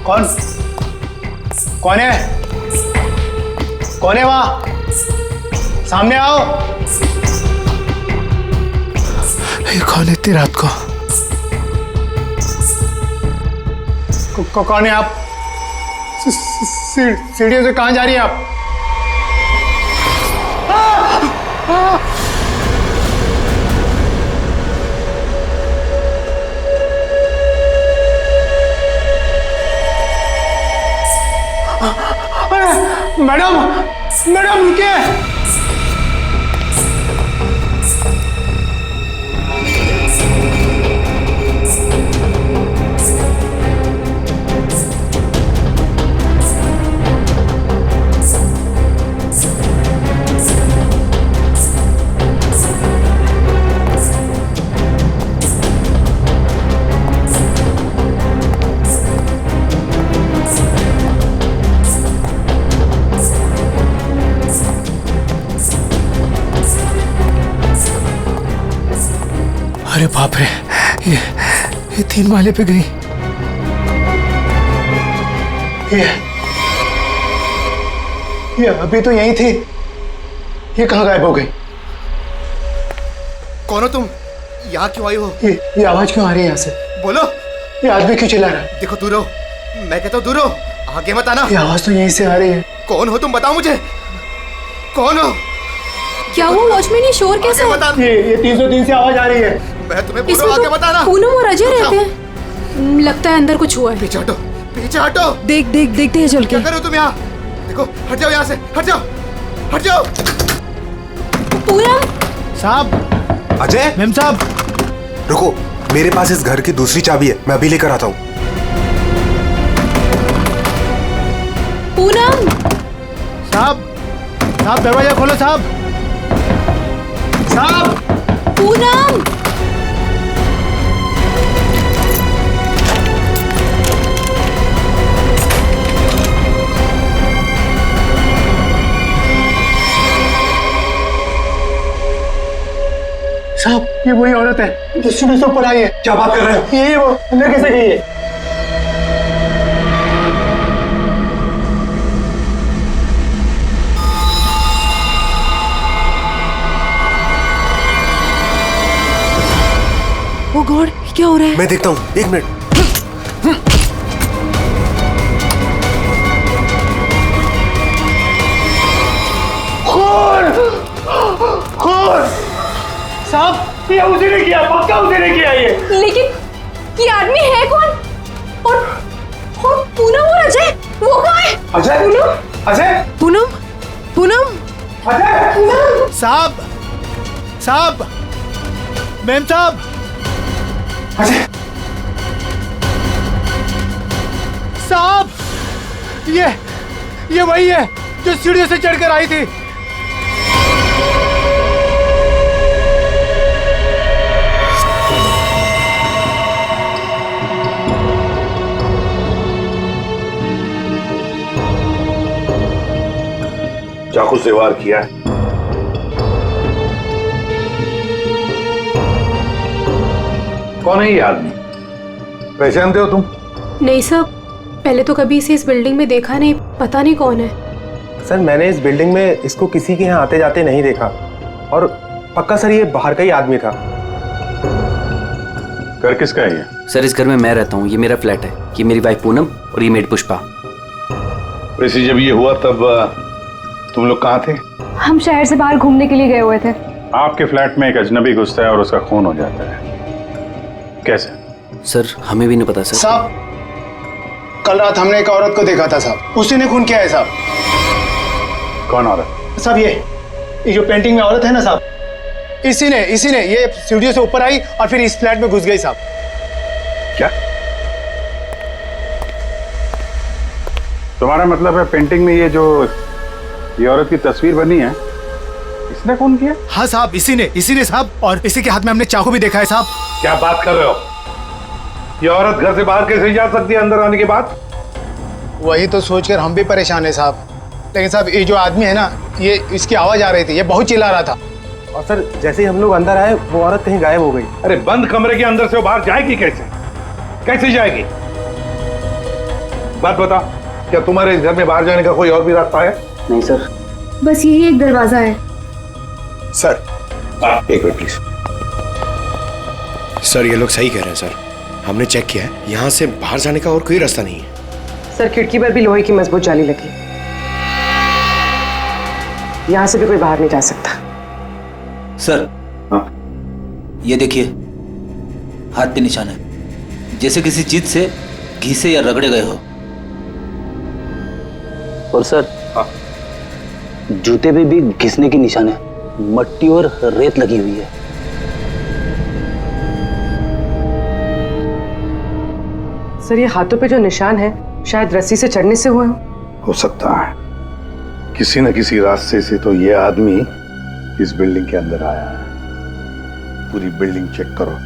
कौन कौन है? कौन है वहां? सामने आओ। ये कौन है इतनी रात को? कौन है आप? सीढ़ियों से कहां जा रही हैं आप? मैडम मैडम रुकिए। अरे बाप रे, ये 3 माले पे गई। ये अभी तो यही थी, ये कहाँ गायब हो गई? कौन हो तुम? यहाँ क्यों आई हो? ये आवाज क्यों आ रही है यहाँ से? बोलो। ये आदमी क्यों चिल्ला रहा है? देखो दूर हो, मैं कहता हूँ दूर हो, आगे मत आना। ये आवाज तो यहीं से आ रही है। कौन हो तुम, बताओ मुझे, कौन हो? क्या वो वॉचमैन, ये शोर कैसा है? ये 303 से आवाज आ रही है। मैं तुम्हें बोल रहा हूँ, आगे मत आना। पूनम और अजय रहते हैं, लगता है अंदर कुछ हुआ है। पीछे हटो, पीछे हटो। देखते हैं चल के। क्या कर रहे हो तुम यहाँ? देखो, हट जाओ यहाँ से, हट जाओ, हट जाओ। पूनम साहब। अजय। मैम साहब रुको, मेरे पास इस घर की दूसरी चाबी है, मैं अभी लेकर आता हूँ। पूनम। साहब दरवाजा खोलो साहब। पूनम। साहब, ये वही औरत है जो सीढ़ी से ऊपर आई है। क्या बात कर रहे हो? ये वो अंदर कैसे गई है? ओ गॉड, क्या हो रहा है? मैं देखता हूँ, 1 मिनट। खून! साहब, ये उसी ने किया, पक्का उसी ने किया ये। लेकिन ये आदमी है कौन? और पूनम और अजय, वो कहाँ है? अजय? अजय? पूनम। अजय? साहब मैम साहब। अजय? साहब, ये वही है जो सीढ़ियों से चढ़कर आई थी। चाकू से वार किया है। कौन है ये आदमी? पहचानते हो तुम? नहीं सर, पहले तो कभी इसे इस बिल्डिंग में देखा नहीं, पता नहीं कौन है। सर, मैंने इस बिल्डिंग में इसको किसी के यहाँ आते जाते नहीं देखा, और पक्का सर ये बाहर का ही आदमी था। घर किसका है ये? सर, इस घर में मैं रहता हूँ, ये मेरा फ्लैट है, ये मेरी वाइफ पूनम और ये मेड पुष्पा। वैसे जब ये हुआ तब तुम लोग कहाँ थे? हम शहर से बाहर घूमने के लिए गए हुए थे। आपके फ्लैट में एक अजनबी घुसता है और उसका खून हो जाता है, कैसे? सर, हमें भी नहीं पता सर। साहब, कल रात हमने एक औरत को देखा था साहब, उसी ने खून किया है साहब। कौन औरत? साहब, ये जो पेंटिंग में औरत है ना साहब, इसी ने ये सीढ़ियों से ऊपर आई और फिर इस फ्लैट में घुस गई साहब। क्या तुम्हारा मतलब है पेंटिंग में ये औरत की तस्वीर बनी है, इसने खून किया? हाँ साहब, इसी ने साहब, और इसी के हाथ में हमने चाकू भी देखा है साहब। क्या बात कर रहे हो? ये औरत घर से बाहर कैसे जा सकती है अंदर आने के बाद? वही तो सोचकर हम भी परेशान है साहब। लेकिन साहब, ये जो आदमी है ना, ये इसकी आवाज आ रही थी, ये बहुत चिल्ला रहा था। और सर, जैसे ही हम लोग अंदर आए वो औरत कहीं गायब हो गई। अरे बंद कमरे के अंदर से वो बाहर जाएगी कैसे? कैसे जाएगी? बात बता, क्या तुम्हारे इस घर में बाहर जाने का कोई और भी रास्ता है? नहीं सर। बस यही एक दरवाजा है। सर एक मिनट प्लीज। सर ये लोग सही कह रहे हैं सर, हमने चेक किया है, यहाँ से बाहर जाने का और कोई रास्ता नहीं है। सर खिड़की पर भी लोहे की मजबूत जाली लगी, यहाँ से भी कोई बाहर नहीं जा सकता। सर ये देखिए, हाथ पे निशान है, जैसे किसी चीज से घिसे या रगड़े गए हो। और सर जूते पे भी घिसने की निशान है, मट्टी और रेत लगी हुई है। सर ये हाथों पे जो निशान है शायद रस्सी से चढ़ने से हुए हो सकता है, किसी न किसी रास्ते से तो ये आदमी इस बिल्डिंग के अंदर आया है। पूरी बिल्डिंग चेक करो।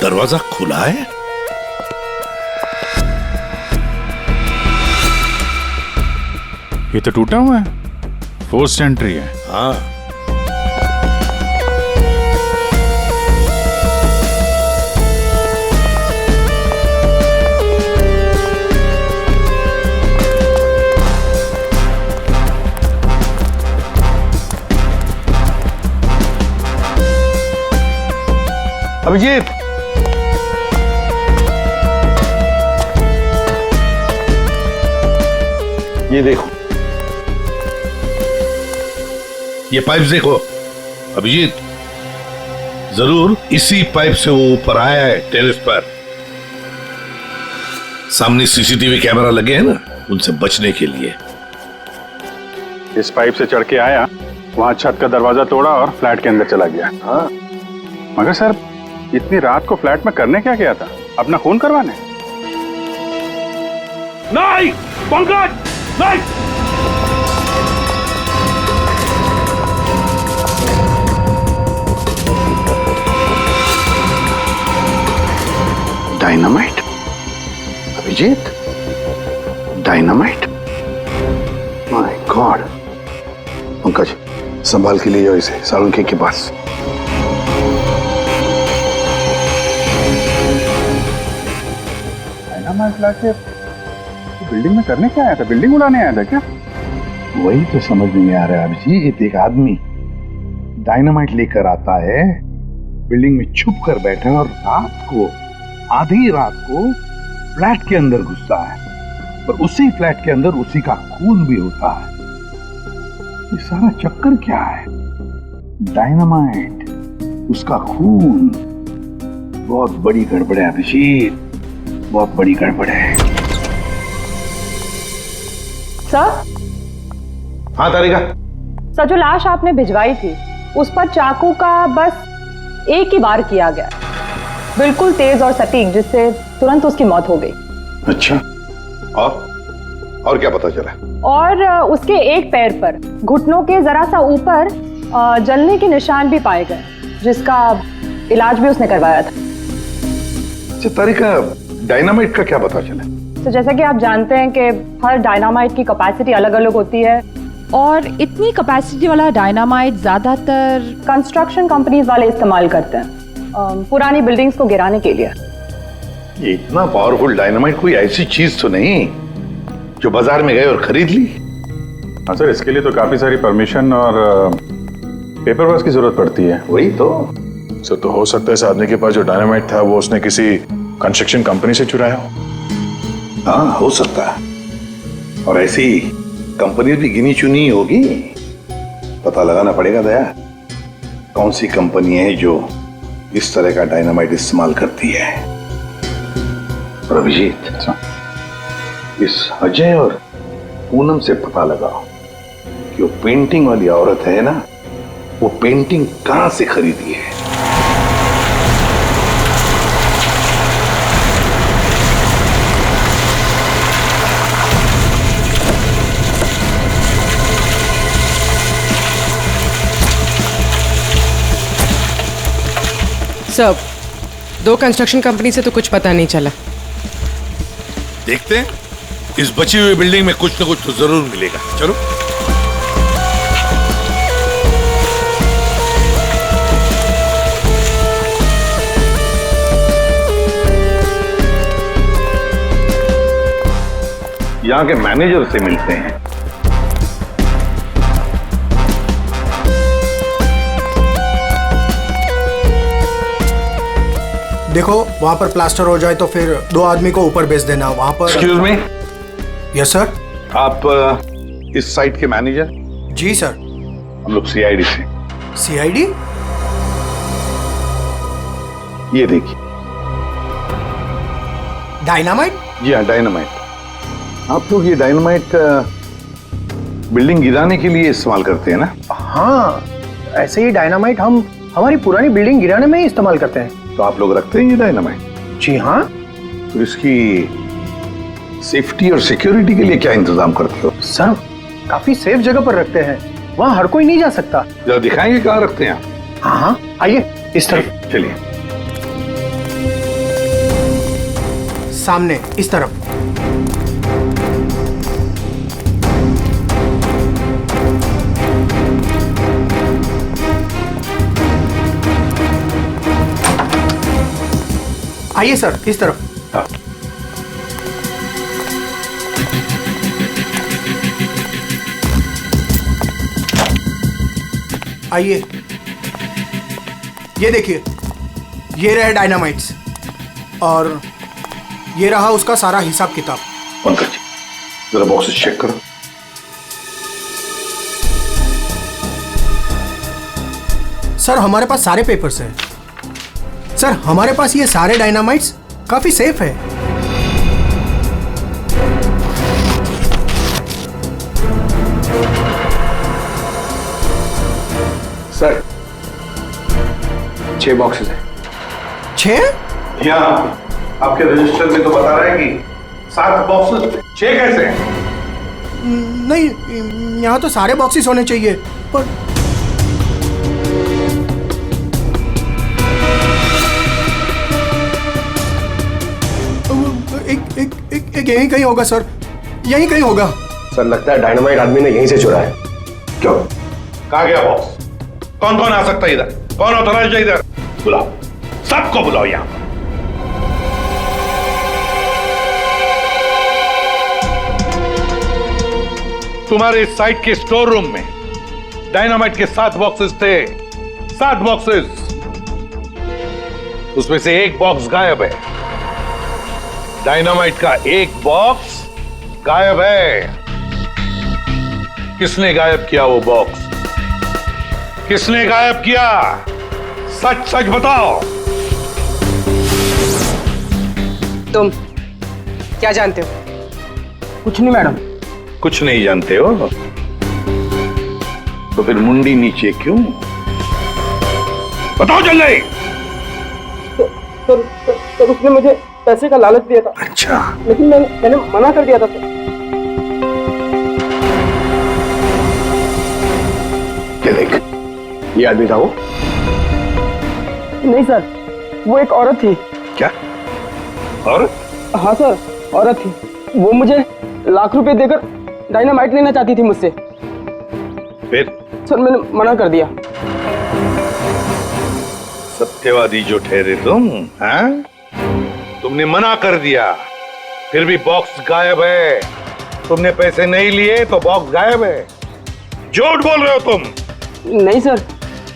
दरवाजा खुला है? ये तो टूटा हुआ है, फोर्स्ड एंट्री है। हाँ। अभिजीत, ये देखो, ये पाइप देखो अभिजीत, जरूर इसी पाइप से वो ऊपर आया है टेरेस पर। सामने सीसीटीवी कैमरा लगे हैं ना, उनसे बचने के लिए। इस पाइप से चढ़ के आया, वहां छत का दरवाजा तोड़ा और फ्लैट के अंदर चला गया। हाँ, मगर सर इतनी रात को फ्लैट में करने क्या गया था? अपना खून करवाने? नहीं पंकज, नहीं। Dynamite? Abhijit, dynamite? My god. Pankaj संभाल के लिए जाओ इसे सालुंखे के पास। डायनामाइट लाके बिल्डिंग में करने क्या आया था? बिल्डिंग उड़ाने आया था क्या? वही तो समझ नहीं आ रहा है अभिजीत। एक आदमी डायनामाइट लेकर आता है, बिल्डिंग में छुप कर बैठा है और रात को, आधी रात को फ्लैट के अंदर घुसता है, और उसी फ्लैट के अंदर उसी का खून भी होता है। ये सारा चक्कर क्या है? डायनामाइट, उसका खून। बहुत बड़ी गड़बड़ है अभिजीत, बहुत बड़ी गड़बड़ है। सर? हाँ तारिका। सर जो लाश आपने भिजवाई थी उस पर चाकू का बस एक ही बार किया गया, बिल्कुल तेज और सटीक, जिससे तुरंत उसकी मौत हो गई। अच्छा, और क्या पता चला? और उसके एक पैर पर घुटनों के जरा सा ऊपर जलने के निशान भी पाए गए, जिसका इलाज भी उसने करवाया था। अच्छा तारिका, डायनामाइट का क्या पता चला? तो जैसा कि आप जानते हैं कि हर डायनामाइट की कैपेसिटी अलग अलग होती है, और इतनी कैपेसिटी वाला डायनामाइट ज्यादातर कंस्ट्रक्शन कंपनीज वाले इस्तेमाल करते हैं पुरानी बिल्डिंग्स को गिराने के लिए। ये इतना पावरफुल डायनामाइट कोई ऐसी चीज तो नहीं जो बाजार में गए और खरीद ली? हाँ सर, इसके लिए तो काफी सारी परमिशन और पेपर वर्क की जरूरत पड़ती है। वही तो सर, तो हो सकता है इस आदमी के पास जो डायनामाइट था वो उसने किसी कंस्ट्रक्शन कंपनी से चुराया हो। हाँ, हो सकता है, और ऐसी कंपनी भी गिनी चुनी होगी। पता लगाना पड़ेगा दया, कौन सी कंपनी है जो इस तरह का डायनामाइट इस्तेमाल करती है। और अभिजीत, इस अजय और पूनम से पता लगाओ कि वो पेंटिंग वाली औरत है ना, वो पेंटिंग कहां से खरीदी है। सब 2 कंस्ट्रक्शन कंपनी से तो कुछ पता नहीं चला। देखते हैं, इस बची हुई बिल्डिंग में कुछ न कुछ तो जरूर मिलेगा। चलो। यहाँ के मैनेजर से मिलते हैं। देखो वहां पर प्लास्टर हो जाए तो फिर 2 आदमी को ऊपर भेज देना वहां पर। Excuse me. Yes sir. आप इस साइट के मैनेजर? जी सर। हम लोग सीआईडी से। सीआईडी? ये देखिए। डायनामाइट? जी हाँ, डायनामाइट। आप लोग ये डायनामाइट बिल्डिंग गिराने के लिए इस्तेमाल करते हैं ना? हाँ, ऐसे ही डायनामाइट हम हमारी पुरानी बिल्डिंग गिराने में ही इस्तेमाल करते हैं। तो आप लोग रखते हैं ये डायनामाइट? जी हाँ। तो इसकी सेफ्टी और सिक्योरिटी के लिए क्या इंतजाम करते हो? सर, काफी सेफ जगह पर रखते हैं, वहाँ हर कोई नहीं जा सकता। जरा दिखाएंगे कहाँ रखते हैं आप? हाँ हाँ, आइए इस तरफ। चलिए। सामने इस तरफ। आइए सर, इस तरफ। हाँ। आइए, ये देखिए, ये रहे डायनामाइट्स और ये रहा उसका सारा हिसाब किताब। पंकज जी, जरा बॉक्सेस चेक करो। सर हमारे पास सारे पेपर्स हैं। सर हमारे पास ये सारे डायनामाइट्स काफी सेफ है। सर 6 बॉक्सेस हैं। 6? यहाँ आपके रजिस्टर में तो बता रहा है कि 7 बॉक्सेस। 6 कैसे हैं? नहीं, यहाँ तो सारे बॉक्सेस होने चाहिए, पर एक यहीं कहीं होगा सर, यहीं कहीं होगा। सर लगता है डायनामाइट आदमी ने यहीं से चुराया है। क्यों? कहाँ गया बॉक्स? कौन कौन आ सकता है इधर? कौन ऑथराइज्ड है इधर? बुलाओ, सबको बुलाओ यहाँ। तुम्हारे साइट के स्टोर रूम में डायनामाइट के 7 बॉक्सेस थे। 7 बॉक्सेस, उसमें से 1 बॉक्स गायब है। डायनामाइट का 1 बॉक्स गायब है। किसने गायब किया वो बॉक्स? किसने गायब किया? सच सच बताओ। तुम क्या जानते हो? कुछ नहीं मैडम। कुछ नहीं जानते हो तो फिर मुंडी नीचे क्यों? बताओ जल्दी। सर उसने मुझे पैसे का लालच दिया था। अच्छा। लेकिन मैंने मना कर दिया था सर। ये देख, ये आदमी था वो? नहीं सर, वो एक औरत थी। क्या? औरत? हाँ सर, औरत थी। वो मुझे लाख रुपए देकर डायनामाइट लेना चाहती थी मुझसे। फिर? सर मैंने मना कर दिया। सत्यवादी जो ठहरे तुम, हाँ? तुमने मना कर दिया, फिर भी बॉक्स गायब है। तुमने पैसे नहीं लिए तो बॉक्स गायब है। झूठ बोल रहे हो तुम। नहीं सर,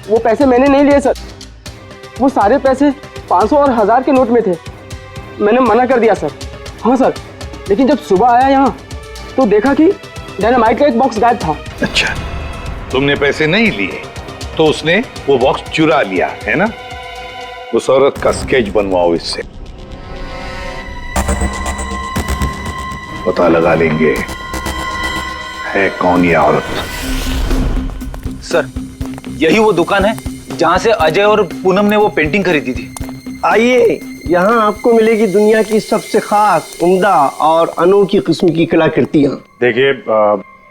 वो पैसे मैंने नहीं लिए सर। वो सारे पैसे 500 और 1000 के नोट में थे। मैंने मना कर दिया सर। हाँ सर, लेकिन जब सुबह आया यहाँ तो देखा कि डायनामाइट का 1 बॉक्स गायब था। अच्छा, तुमने पैसे नहीं लिए तो उसने वो बॉक्स चुरा लिया है ना? उस औरत का स्केच बनवाओ इससे, पता लगा लेंगे है कौन ये औरत। सर यही वो दुकान है जहां से अजय और पूनम ने वो पेंटिंग खरीदी थी। आइए, यहाँ आपको मिलेगी दुनिया की सबसे खास, उम्दा और अनोखी किस्म की कलाकृतियाँ। देखिए,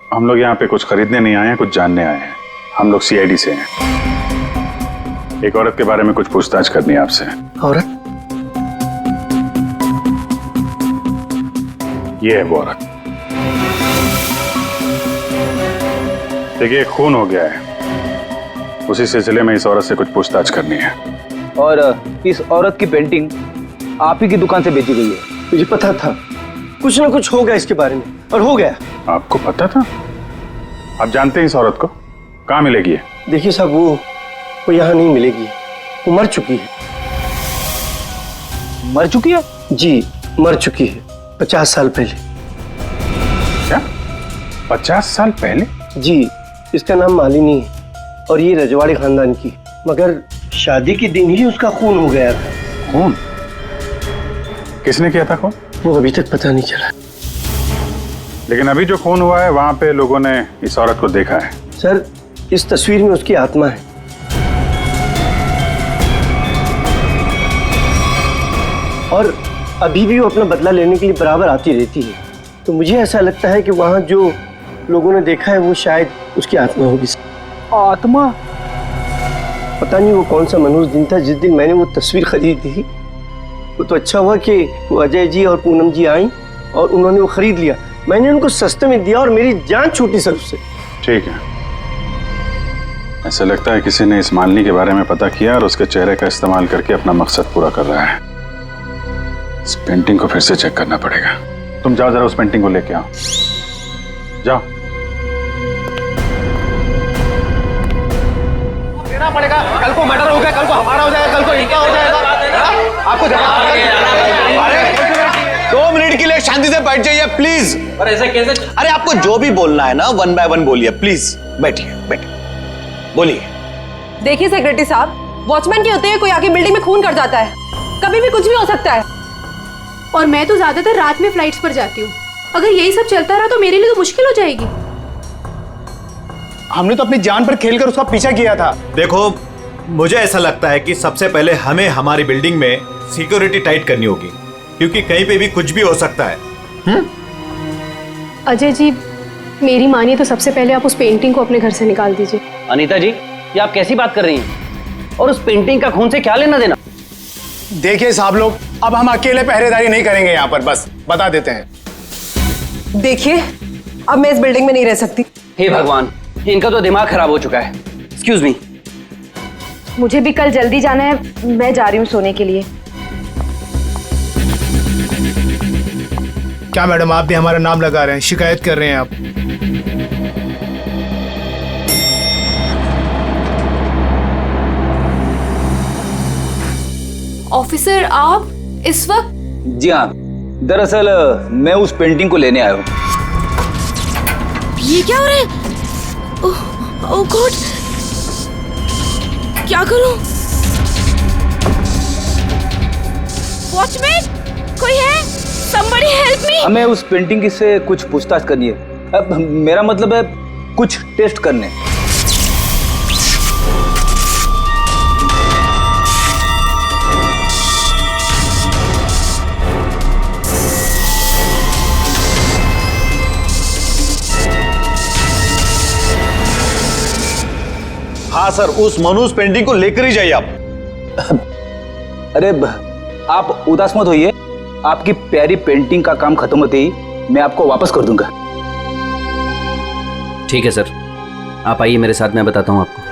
हम लोग यहाँ पे कुछ खरीदने नहीं आए हैं, कुछ जानने आए हैं। हम लोग सीआईडी से हैं। एक औरत के बारे में कुछ पूछताछ करनी है आपसे। औरत? ये है वो औरत। देखिए, खून हो गया है, उसी सिलसिले में इस औरत से कुछ पूछताछ करनी है। और इस औरत की पेंटिंग आप ही की दुकान से बेची गई है। मुझे पता था कुछ ना कुछ होगा इसके बारे में, और हो गया। आपको पता था? आप जानते हैं इस औरत को? कहाँ मिलेगी ये? देखिए साहब, वो यहाँ नहीं मिलेगी, वो मर चुकी है। मर चुकी है? जी, मर चुकी है 50 साल पहले। क्या 50 साल पहले? जी, इसका नाम मालिनी है और ये रजवाड़ी खानदान की, मगर शादी के दिन ही उसका खून हो गया था। खून? किसने किया था खून? वो अभी तक पता नहीं चला। लेकिन अभी जो खून हुआ है वहां पे लोगों ने इस औरत को देखा है। सर, इस तस्वीर में उसकी आत्मा है। और अभी भी वो अपना बदला लेने के लिए बराबर आती रहती है। तो मुझे ऐसा लगता है कि वहां जो लोगों ने देखा है वो शायद उसकी आत्मा होगी। आत्मा? पता नहीं वो कौन सा मनहूस दिन था जिस दिन मैंने वो तस्वीर खरीदी थी। वो तो अच्छा हुआ कि वो अजय जी और पूनम जी आई और उन्होंने वो खरीद लिया। मैंने उनको सस्ते में दिया और मेरी जान छूटी सर उससे। ठीक है, ऐसा लगता है किसी ने इस मालिनी के बारे में पता किया और उसके चेहरे का इस्तेमाल करके अपना मकसद पूरा कर रहा है। इस पेंटिंग को फिर से चेक करना पड़ेगा। तुम जाओ जरा उस पेंटिंग को लेके आओ, जाओ। देना पड़ेगा, कल को मर्डर हो गया, कल को हमारा हो जाएगा, कल को इनका हो जाएगा। आपको अरे 2 मिनट के लिए शांति से बैठ जाइए प्लीज। पर ऐसे कैसे? अरे आपको जो भी बोलना है ना 1 बाय 1 बोलिए प्लीज। बैठिए बैठिए, बोलिए। देखिए सेक्रेटरी साहब, वॉचमैन के होते हुए कोई आके बिल्डिंग में खून कर जाता है, कभी भी कुछ भी हो सकता है। और मैं तो ज्यादातर रात में फ्लाइट्स पर जाती हूँ। अगर यही सब चलता रहा तो मेरे लिए तो मुश्किल हो जाएगी। हमने तो अपनी जान पर खेलकर उसका पीछा किया था। देखो, मुझे ऐसा लगता है कि सबसे पहले हमें हमारी बिल्डिंग में सिक्योरिटी टाइट करनी होगी, क्योंकि कहीं पे भी कुछ भी हो सकता है। अजय जी, मेरी मानिए तो सबसे पहले आप उस पेंटिंग को अपने घर से निकाल दीजिए। अनीता जी, ये आप कैसी बात कर रही हैं? और उस पेंटिंग का खून से क्या लेना देना? देखिए साहब लोग, अब हम अकेले पहरेदारी नहीं करेंगे यहाँ पर, बस बता देते हैं। देखिए, अब मैं इस बिल्डिंग में नहीं रह सकती। हे भगवान, इनका तो दिमाग खराब हो चुका है। Excuse me. मुझे भी कल जल्दी जाना है, मैं जा रही हूँ सोने के लिए। क्या मैडम, आप भी हमारा नाम लगा रहे हैं, शिकायत कर रहे हैं आप? ऑफिसर, आप इस वक्त? जी हाँ, दरअसल मैं उस पेंटिंग को लेने आया हूँ। ये क्या हो रहा है? ओह गॉड, क्या करूं? वॉचमैन, कोई है? Somebody help me! हमें उस पेंटिंग से कुछ पूछताछ करनी है। अब मेरा मतलब है कुछ टेस्ट करने। हाँ सर, उस मनुष्य पेंटिंग को लेकर ही जाइए आप। अरे आप उदास मत होइए, आपकी प्यारी पेंटिंग का काम खत्म होते ही मैं आपको वापस कर दूंगा। ठीक है सर, आप आइए मेरे साथ, मैं बताता हूँ आपको।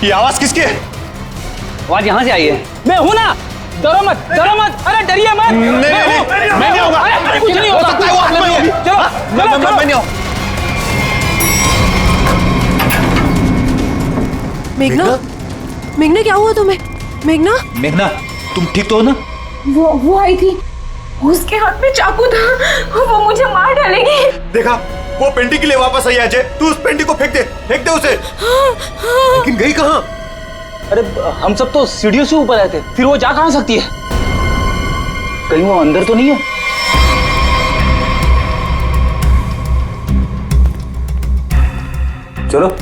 ये आवाज किसकी है? आवाज यहाँ से आई है। मैं हूं ना, डरो मत, डरो मत, अरे डरिए मत। मैं नहीं होगा। अरे कुछ नहीं होगा, सकता है वो आत्मा ही होगी। चलो मैं नहीं हूं। मेघना, मेघना क्या हुआ तुम्हें? मेघना, मेघना, तुम ठीक तो हो ना? वो आई थी, उसके हाथ में चाकू था, वो मुझे मार डालेगी। देखा, वो पेंटिंग के लिए वापस आई। अजय, तू उस पेंटिंग को फेंक दे उसे। लेकिन गई कहाँ? अरे हम सब तो सीढ़ियों से ऊपर आए थे, फिर वो जा कहाँ सकती है? कहीं वो अंदर तो नहीं है? चलो।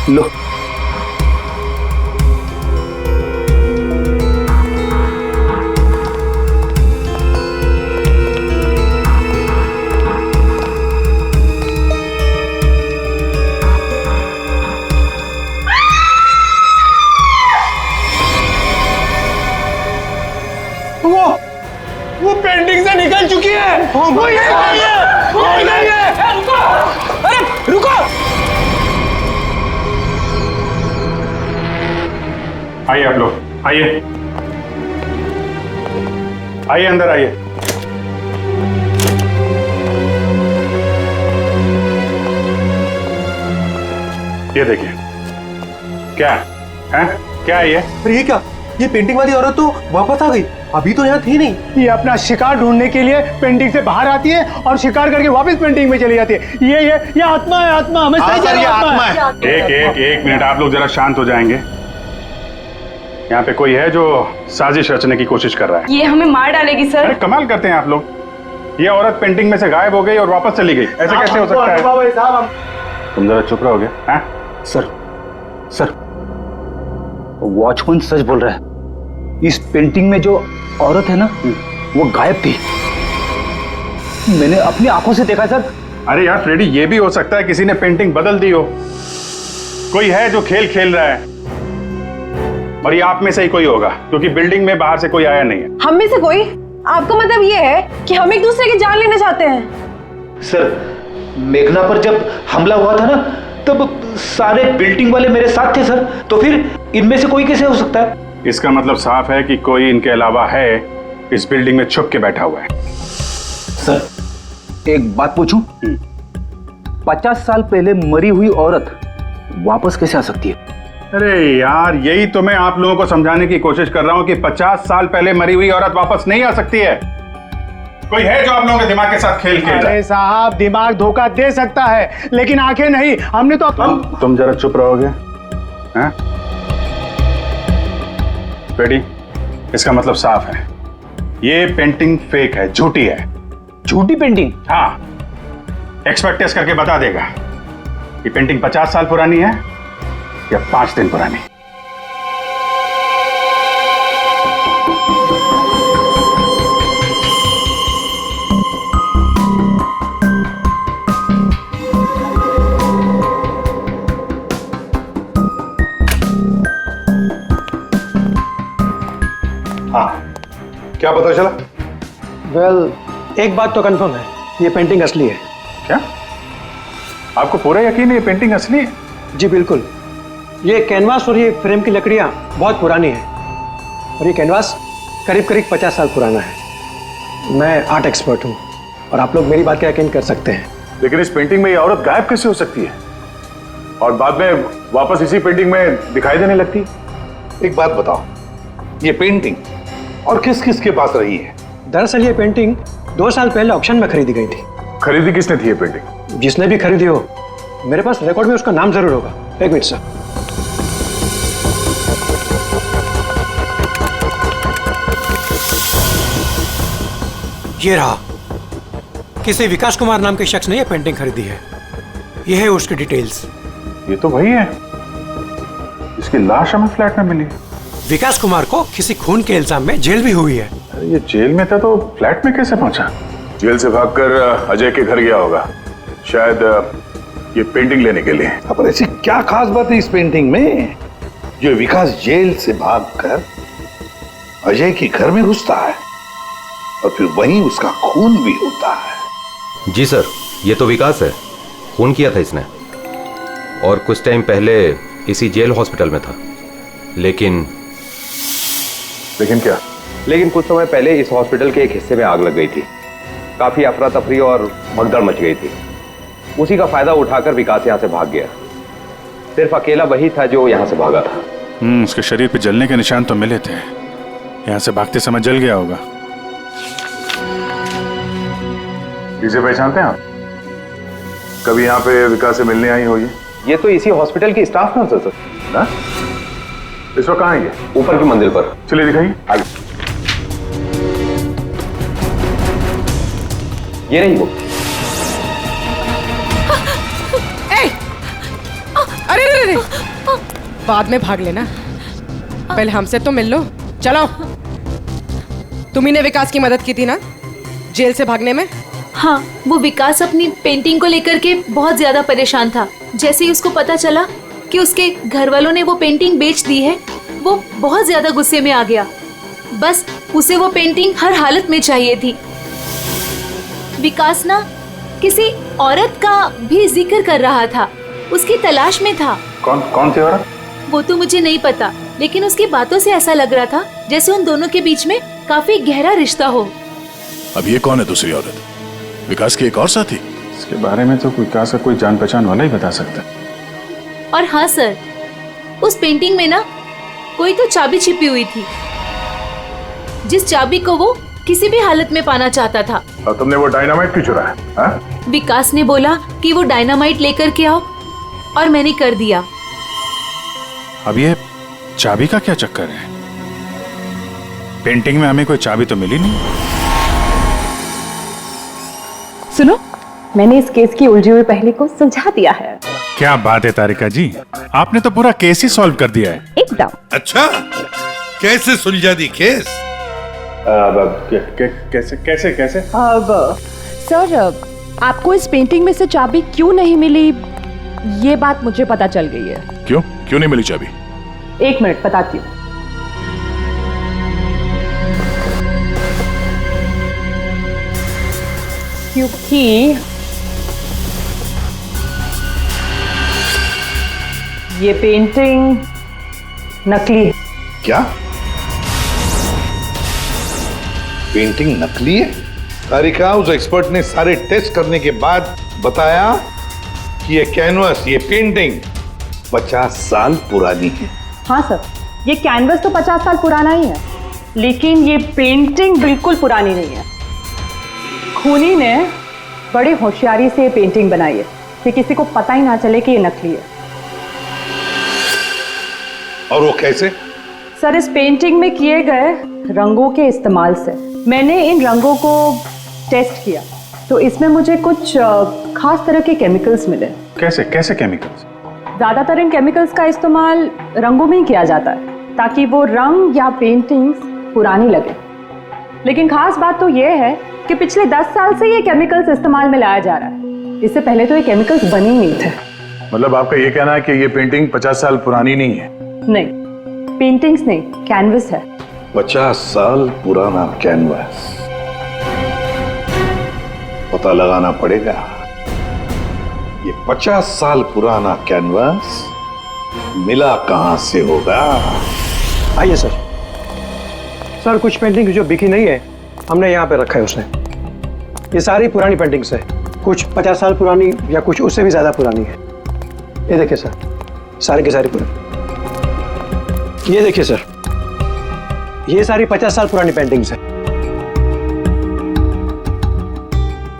लो, वो पेंटिंग से निकल चुकी है। वो ये रुको, अरे रुको। आइए आप लोग, आइए आइए अंदर आइए। ये देखिए, क्या है? क्या है ये? अरे ये क्या? ये पेंटिंग वाली औरत तो वापस आ गई, अभी तो यहाँ थी नहीं। ये अपना शिकार ढूंढने के लिए पेंटिंग से बाहर आती है और शिकार करके वापस पेंटिंग में चली जाती है। ये आत्मा है, आत्मा। हमें सही सर, ये आत्मा है। एक मिनट, आप लोग जरा शांत हो जाएंगे। यहाँ पे कोई है जो साजिश रचने की कोशिश कर रहा है। ये हमें मार डालेगी सर। अरे कमाल करते हैं आप लोग। ये औरत पेंटिंग में से गायब हो गई और वापस चली गई, ऐसे कैसे हो सकता है? तुम जरा चुप रहोगे? सर वॉचमैन सच बोल रहा है। इस पेंटिंग में जो औरत है ना, वो गायब थी। मैंने अपनी आंखों से देखा सर। अरे यार फ्रेडी, ये भी हो सकता है किसी ने पेंटिंग बदल दी हो। कोई है जो खेल खेल रहा है, और ये आप में से ही कोई होगा, क्योंकि बिल्डिंग में बाहर से कोई आया नहीं है। हम में से कोई? आपका मतलब ये है कि हम एक दूसरे की जान लेना चाहते हैं? सर मेघना पर जब हमला हुआ था ना, तब सारे बिल्डिंग वाले मेरे साथ थे सर। तो फिर इनमें से कोई कैसे हो सकता है? इसका मतलब साफ है कि कोई इनके अलावा है, इस बिल्डिंग में छुप के बैठा हुआ है। सर एक बात पूछूं? 50 साल पहले मरी हुई औरत वापस कैसे आ सकती है? अरे यार, यही तो मैं आप लोगों को समझाने की कोशिश कर रहा हूं कि 50 साल पहले मरी हुई औरत वापस नहीं आ सकती है। कोई है जो आप लोगों के दिमाग के साथ खेल खेल रहा है? अरे साहब, दिमाग धोखा दे सकता है, लेकिन आंखें नहीं। हमने तो तुम जरा चुप रहोगे? हैं? फ्रेडी, इसका मतलब साफ है, ये पेंटिंग फेक है, झूठी है। झूठी पेंटिंग? हाँ, एक्सपर्ट टेस्ट करके बता देगा ये पेंटिंग 50 साल पुरानी है या 5 दिन पुरानी। हाँ, क्या पता चला? एक बात तो कंफर्म है, ये पेंटिंग असली है। क्या? आपको पूरा यकीन है ये पेंटिंग असली है? जी बिल्कुल। ये कैनवास और ये फ्रेम की लकड़ियाँ बहुत पुरानी है, और ये कैनवास करीब 50 साल पुराना है। मैं आर्ट एक्सपर्ट हूँ और आप लोग मेरी बात का यकीन कर सकते हैं। लेकिन इस पेंटिंग में ये औरत गायब कैसे हो सकती है और बाद में वापस इसी पेंटिंग में दिखाई देने लगती? एक बात बताओ, ये पेंटिंग और किस किस के पास रही है? दरअसल ये पेंटिंग 2 साल पहले ऑक्शन में खरीदी गई थी। खरीदी किसने थी ये पेंटिंग? जिसने भी खरीदी हो, मेरे पास रिकॉर्ड में उसका नाम जरूर होगा। एक मिनट सर। ये रहा, किसी विकास कुमार नाम के शख्स ने यह पेंटिंग खरीदी है। यह है उसकी डिटेल्स। ये तो वही है, इसकी लाश हमें फ्लैट में मिली। विकास कुमार को किसी खून के इल्जाम में जेल भी हुई है। अरे ये जेल में था तो फ्लैट में कैसे पहुंचा? जेल से भागकर अजय के घर गया होगा, शायद ये पेंटिंग लेने के लिए। पर ऐसी क्या खास बात है इस पेंटिंग में जो विकास जेल से भागकर अजय के घर में घुसता है और फिर वहीं उसका खून भी होता है? जी सर, ये तो विकास है, खून किया था इसने और कुछ टाइम पहले इसी जेल हॉस्पिटल में था। लेकिन क्या? लेकिन कुछ समय पहले इस हॉस्पिटल के एक हिस्से में आग लग गई थी। काफी अफरा तफरी और भगदड़ मच गई थी। उसी का फायदा उठाकर विकास यहाँ से भाग गया। सिर्फ अकेला वही था जो यहाँ से भागा था। उसके शरीर पे जलने के निशान तो मिले थे, यहाँ से भागते समय जल गया होगा। इसे पहचानते हैं आप? कभी यहाँ पे विकास से मिलने आई हो? ये तो इसी हॉस्पिटल की स्टाफ नर्स है सर। ना? इस वक्त कहाँ है ये? ऊपर की मंजिल पर। चलिए दिखाइए। आगे। ये रही वो। अरे रे रे, बाद में भाग लेना, पहले हमसे तो मिल लो। चलो, तुम्ही ने विकास की मदद की थी ना जेल से भागने में? हाँ, वो विकास अपनी पेंटिंग को लेकर के बहुत ज्यादा परेशान था। जैसे ही उसको पता चला कि उसके घर वालों ने वो पेंटिंग बेच दी है, वो बहुत ज्यादा गुस्से में आ गया बस उसे वो पेंटिंग हर हालत में चाहिए थी। विकास ना किसी औरत का भी जिक्र कर रहा था, उसकी तलाश में था। कौन सी औरत? वो तो मुझे नहीं पता, लेकिन उसकी बातों से ऐसा लग रहा था जैसे उन दोनों के बीच में काफी गहरा रिश्ता हो। अब ये कौन है दूसरी औरत? विकास की एक और साथी? इसके बारे में तो विकास का कोई जान पहचान वाला ही बता सकता है। और हाँ सर, उस पेंटिंग में ना कोई तो चाबी छिपी हुई थी, जिस चाबी को वो किसी भी हालत में पाना चाहता था। और तुमने वो डायनामाइट क्यों चुराया? हाँ? विकास ने बोला कि वो डायनामाइट लेकर के आओ, और मैंने कर दिया। अब ये चाबी का क्या चक्कर है? पेंटिंग में हमें कोई चाबी तो मिली नहीं। सुनो, मैंने इस केस की उलझी हुई पहेली को सुलझा दिया है। क्या बात है तारिका जी, आपने तो पूरा केस ही सॉल्व कर दिया है। एकदम। अच्छा, कैसे सुलझा दी केस? कैसे कैसे कैसे? अब सर, आपको इस पेंटिंग में से चाबी क्यों नहीं मिली, ये बात मुझे पता चल गई है। क्यों नहीं मिली चाबी? 1 मिनट बताती हूँ। क्योंकि ये पेंटिंग नकली है। क्या? पेंटिंग नकली है? तारिका, उस एक्सपर्ट ने सारे टेस्ट करने के बाद बताया कि ये कैनवस, ये पेंटिंग 50 साल पुरानी है। हाँ सर, ये कैनवस तो 50 साल पुराना ही है, लेकिन ये पेंटिंग बिल्कुल पुरानी नहीं है। खूनी ने बड़ी होशियारी से ये पेंटिंग बनाई है कि किसी को पता ही ना चले कि ये नकली है। और वो कैसे? सर, इस पेंटिंग में किए गए रंगों के इस्तेमाल से मैंने इन रंगों को टेस्ट किया, तो इसमें मुझे कुछ खास तरह के केमिकल्स मिले। कैसे कैसे केमिकल्स? ज्यादातर इन केमिकल्स का इस्तेमाल रंगों में ही किया जाता है ताकि वो रंग या पेंटिंग्स पुरानी लगे। लेकिन खास बात तो ये है कि पिछले 10 साल से ये केमिकल्स इस्तेमाल में लाया जा रहा है। इससे पहले तो ये केमिकल्स बने ही नहीं थे। मतलब आपका ये कहना है कि ये पेंटिंग 50 साल पुरानी नहीं है? नहीं, पेंटिंग्स नहीं, कैनवस है। 50 साल पुराना कैनवस। पता लगाना पड़ेगा ये 50 साल पुराना कैनवस मिला कहां से होगा। आइए सर। सर, कुछ पेंटिंग जो बिकी नहीं है हमने यहाँ पे रखा है उसने। ये सारी पुरानी पेंटिंग्स है, कुछ 50 साल पुरानी या कुछ उससे भी ज्यादा पुरानी है। ये देखिए सर, सारी की सारी पुरानी। ये देखिए सर, ये सारी 50 साल पुरानी पेंटिंग्स है।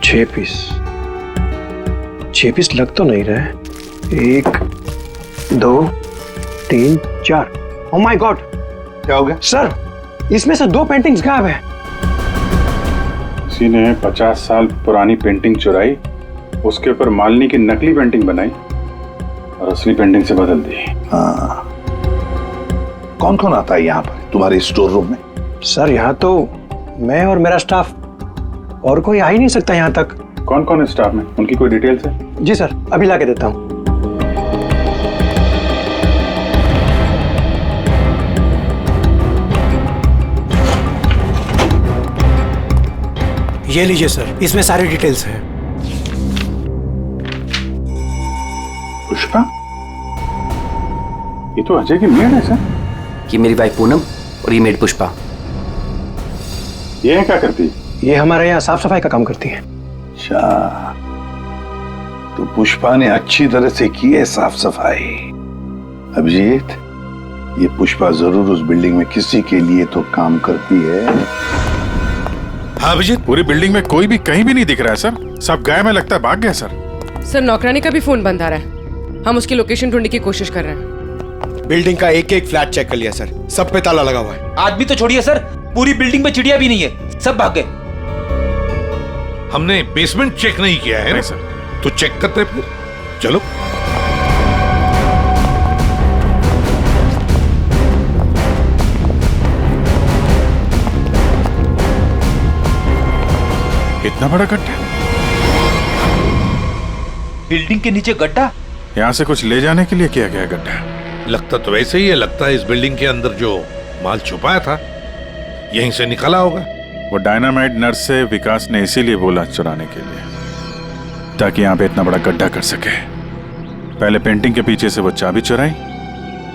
6 पीस लग तो नहीं रहे। 1 2 3 4। ओह माय गॉड, क्या हो गया सर? इसमें से 2 पेंटिंग्स गायब है। किसी ने 50 साल पुरानी पेंटिंग चुराई, उसके ऊपर मालिनी की नकली पेंटिंग बनाई और असली पेंटिंग से बदल दी। हाँ, कौन कौन आता है यहाँ पर तुम्हारे स्टोर रूम में? सर, यहाँ तो मैं और मेरा स्टाफ, और कोई आ ही नहीं सकता यहाँ तक। कौन कौन है स्टाफ में? उनकी कोई डिटेल्स है? जी सर, अभी ला के देता हूँ। ये लीजिए सर, इसमें सारी डिटेल्स हैं। पुष्पा, ये तो अजय की मेड है सर। ये मेरी वाइफ पूनम और ये मेड पुष्पा। ये क्या करती है? ये हमारे यहाँ साफ सफाई का काम करती है। अच्छा, तो पुष्पा ने अच्छी तरह से की है साफ सफाई। अभिजीत, ये पुष्पा जरूर उस बिल्डिंग में किसी के लिए तो काम करती है। हाँ अभिजीत, पूरी बिल्डिंग में कोई भी कहीं भी नहीं दिख रहा है सर। सब गायब है, लगता है भाग गया सर। सर, नौकरानी का भी फोन बंद आ रहा है। हम उसकी लोकेशन ढूंढने की कोशिश कर रहे हैं। बिल्डिंग का एक एक फ्लैट चेक कर लिया सर, सब पे ताला लगा हुआ है। आदमी तो छोड़िए सर, पूरी बिल्डिंग में चिड़िया भी नहीं है, सब भाग गए। हमने बेसमेंट चेक नहीं किया है ना सर, तो चेक करते फिर। चलो। इतना बड़ा गड्ढा? बिल्डिंग के नीचे गड्ढा? यहाँ से कुछ ले जाने के लिए किया गया गड्ढा। लगता तो वैसे ही है। लगता है इस बिल्डिंग के अंदर जो माल छुपाया था यहीं से निकला होगा। वो डायनामाइट नर्स से विकास ने इसीलिए बोला चुराने के लिए, ताकि यहाँ पे इतना बड़ा गड्ढा कर सके। पहले पेंटिंग के पीछे से वो चाबी चुराई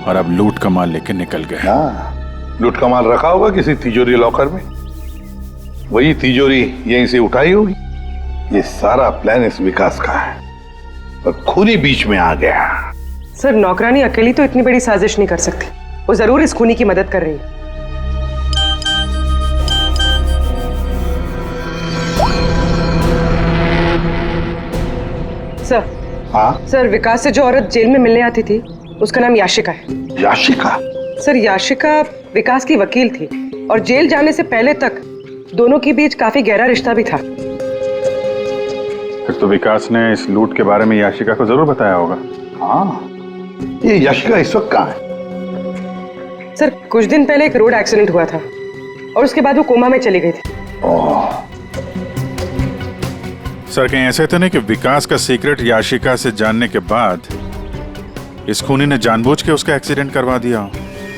और अब लूट का माल लेके निकल गए। लूट का माल रखा होगा किसी तिजोरी लॉकर में, वही तिजोरी यहीं से उठाई होगी। ये सारा प्लान इस विकास का है, पर खूनी बीच में आ गया। सर नौकरानी अकेली तो इतनी बड़ी साजिश नहीं कर सकती, वो जरूर इस खूनी की मदद कर रही है। सर। हाँ सर, विकास से जो औरत जेल में मिलने आती थी उसका नाम याशिका है। याशिका? सर याशिका विकास की वकील थी और जेल जाने से पहले तक दोनों के बीच काफी गहरा रिश्ता भी था। फिर तो विकास ने इस लूट के बारे में याशिका को जरूर बताया होगा। हाँ, ये याशिका इस वक्त कहाँ है? सर कुछ दिन पहले एक रोड एक्सीडेंट हुआ था और उसके बाद वो कोमा में चली गई थी। सर कहीं ऐसे तो नहीं कि विकास का सीक्रेट याशिका से जानने के बाद इस खूनी ने जानबूझ के उसका एक्सीडेंट करवा दिया हो,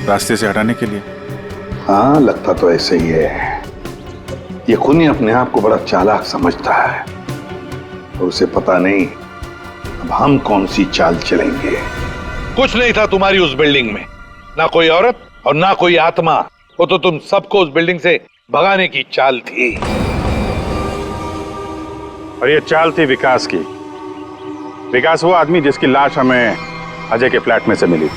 रास्ते से हटाने के लिए? हाँ, लगता तो ऐसे ही है। ये खूनी अपने आप को बड़ा चालाक समझता है और उसे पता नहीं अब हम कौन सी चाल चलेंगे। कुछ नहीं था तुम्हारी उस बिल्डिंग में, ना कोई औरत और ना कोई आत्मा। वो तो तुम सबको उस बिल्डिंग से भगाने की चाल थी। और ये चाल थी विकास की। विकास वो आदमी जिसकी लाश हमें अजय के फ्लैट में से मिली।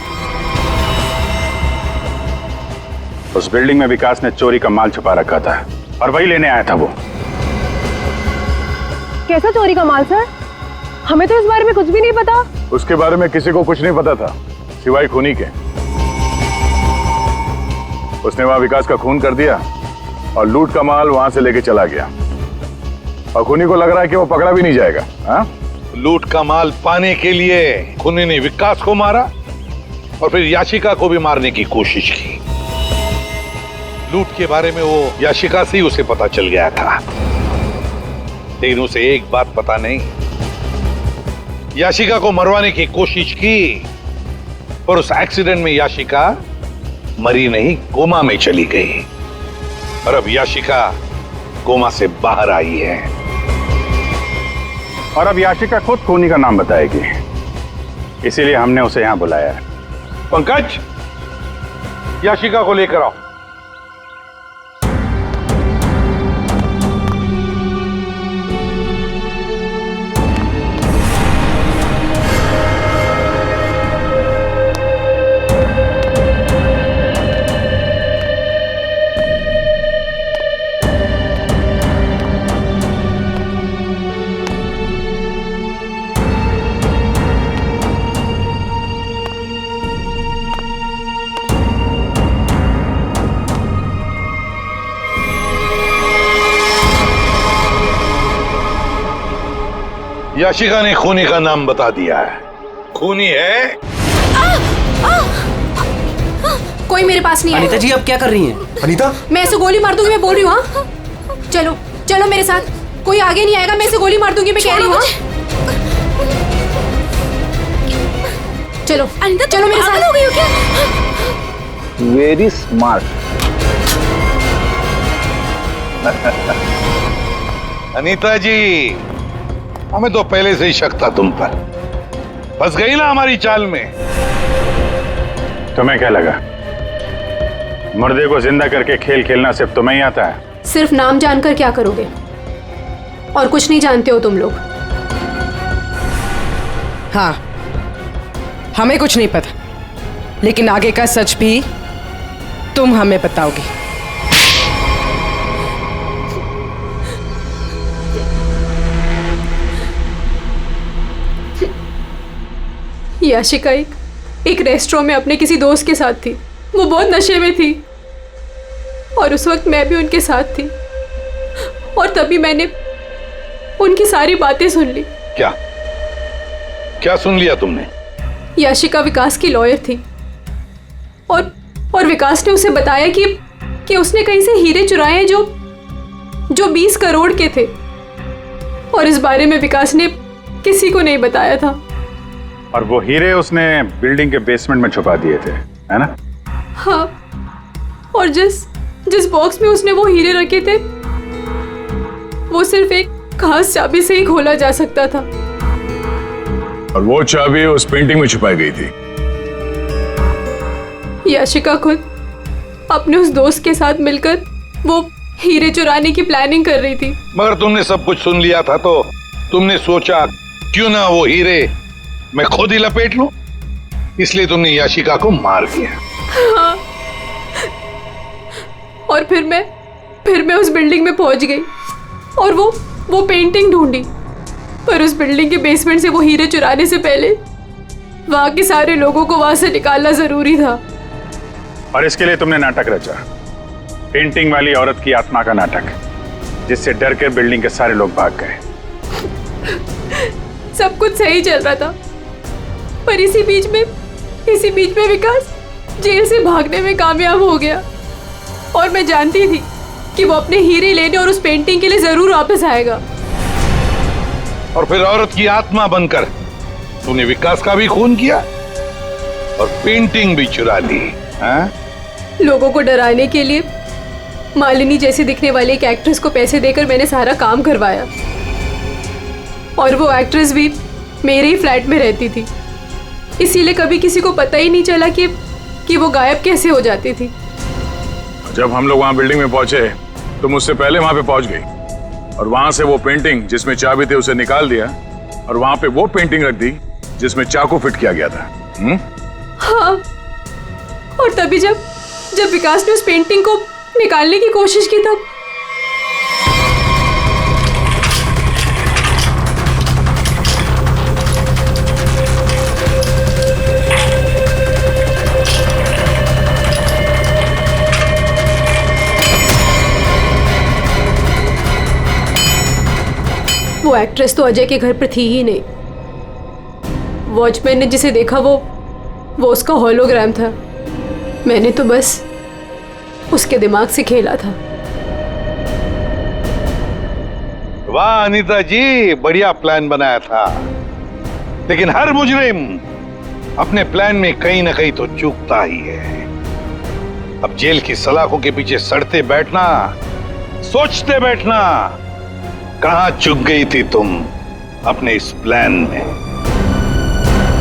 उस बिल्डिंग में विकास ने चोरी का माल छुपा रखा था और वही लेने आया था वो। कैसा चोरी का माल सर? हमें तो इस बारे में कुछ भी नहीं पता। उसके बारे में किसी को कुछ नहीं पता था सिवाय खूनी के। उसने वहां विकास का खून कर दिया और लूट का माल वहां से लेके चला गया। और खूनी को लग रहा है कि वो पकड़ा भी नहीं जाएगा। हाँ? लूट का माल पाने के लिए खूनी ने विकास को मारा और फिर याशिका को भी मारने की कोशिश की। लूट के बारे में वो याशिका से ही उसे पता चल गया था, लेकिन उसे एक बात पता नहीं, याशिका को मरवाने की कोशिश की पर उस एक्सीडेंट में याशिका मरी नहीं, कोमा में चली गई। और अब याशिका कोमा से बाहर आई है और अब याशिका खुद खूनी का नाम बताएगी, इसीलिए हमने उसे यहां बुलाया है। पंकज, याशिका को लेकर आओ। याशिका ने खूनी का नाम बता दिया है। खूनी है। कोई मेरे पास नहीं है। अनीता जी आप क्या कर रही हैं? अनीता, मैं ऐसे गोली मार दूंगी, मैं बोल रही हूँ। हाँ चलो चलो मेरे साथ, कोई आगे नहीं आएगा, मैं ऐसे गोली मार दूंगी, मैं कह रही हूँ। चलो अनीता, चलो मेरे साथ। हो गई हो क्या? Very smart. अनीता जी, हमें तो पहले से ही शक था तुम पर। फंस गई ना हमारी चाल में। तुम्हें क्या लगा मुर्दे को जिंदा करके खेल खेलना सिर्फ तुम्हें ही आता है? सिर्फ नाम जानकर क्या करोगे, और कुछ नहीं जानते हो तुम लोग। हाँ, हमें कुछ नहीं पता, लेकिन आगे का सच भी तुम हमें बताओगी। याशिका एक रेस्टोरेंट में अपने किसी दोस्त के साथ थी। वो बहुत नशे में थी और उस वक्त मैं भी उनके साथ थी, और तभी मैंने उनकी सारी बातें सुन ली। क्या क्या सुन लिया तुमने? याशिका विकास की लॉयर थी और विकास ने उसे बताया कि उसने कहीं से हीरे चुराए हैं जो 20 करोड़ के थे, और इस बारे में विकास ने किसी को नहीं बताया था। और वो हीरे उसने बिल्डिंग के बेसमेंट में छुपा दिए थे, है ना? हाँ, और जिस बॉक्स में उसने वो हीरे रखे थे वो सिर्फ एक खास चाबी से ही खोला जा सकता था। और वो चाबी उस पेंटिंग में छुपाई गई थी। याशिका खुद अपने उस दोस्त के साथ मिलकर वो हीरे चुराने की प्लानिंग कर रही थी। मगर तुमने सब कुछ सुन लिया था तो तुमने सोचा क्यों ना वो हीरे मैं खुद ही लपेट लूं, इसलिए तुमने याशिका को मार दिया। हाँ। और फिर मैं उस बिल्डिंग में पहुंच गई और वो पेंटिंग ढूंढी, पर उस बिल्डिंग के बेसमेंट से वो हीरे चुराने से पहले वहां के सारे लोगों को वहां से निकालना जरूरी था। और इसके लिए तुमने नाटक रचा, पेंटिंग वाली औरत की आत्मा का नाटक, जिससे डर कर बिल्डिंग के सारे लोग भाग गए। सब कुछ सही चल रहा था, पर इसी बीच में विकास जेल से भागने में कामयाब हो गया और मैं जानती थी कि वो अपने हीरे लेने और उस पेंटिंग के लिए जरूर वापस आएगा। और फिर औरत की आत्मा बनकर तूने विकास का भी खून किया और पेंटिंग भी चुरा ली। हाँ? लोगों को डराने के लिए मालिनी जैसी दिखने वाली एक एक्ट्रेस को पैसे देकर मैंने सारा काम करवाया और वो एक्ट्रेस भी मेरे ही फ्लैट में रहती थी, इसीलिए कभी किसी को पता ही नहीं चला कि वो गायब कैसे हो जाती थी। जब हम लोग वहां बिल्डिंग में पहुंचे तो मुझसे पहले वहां पे पहुंच गई और वहां से वो पेंटिंग जिसमें चाबी थी उसे निकाल दिया और वहां पे वो पेंटिंग रख दी जिसमें चाकू फिट किया गया था। हाँ, और तभी जब विकास ने उस पेंटिंग को निकालने की कोशिश की तब वो एक्ट्रेस तो अजय के घर पर थी ही नहीं। वॉचमैन ने जिसे देखा वो उसका होलोग्राम था। मैंने तो बस उसके दिमाग से खेला था। वाह अनीता जी, बढ़िया प्लान बनाया था, लेकिन हर मुजरिम अपने प्लान में कहीं ना कहीं तो चूकता ही है। अब जेल की सलाखों के पीछे सड़ते बैठना, सोचते बैठना, कहां चूक गई थी तुम अपने इस प्लान में?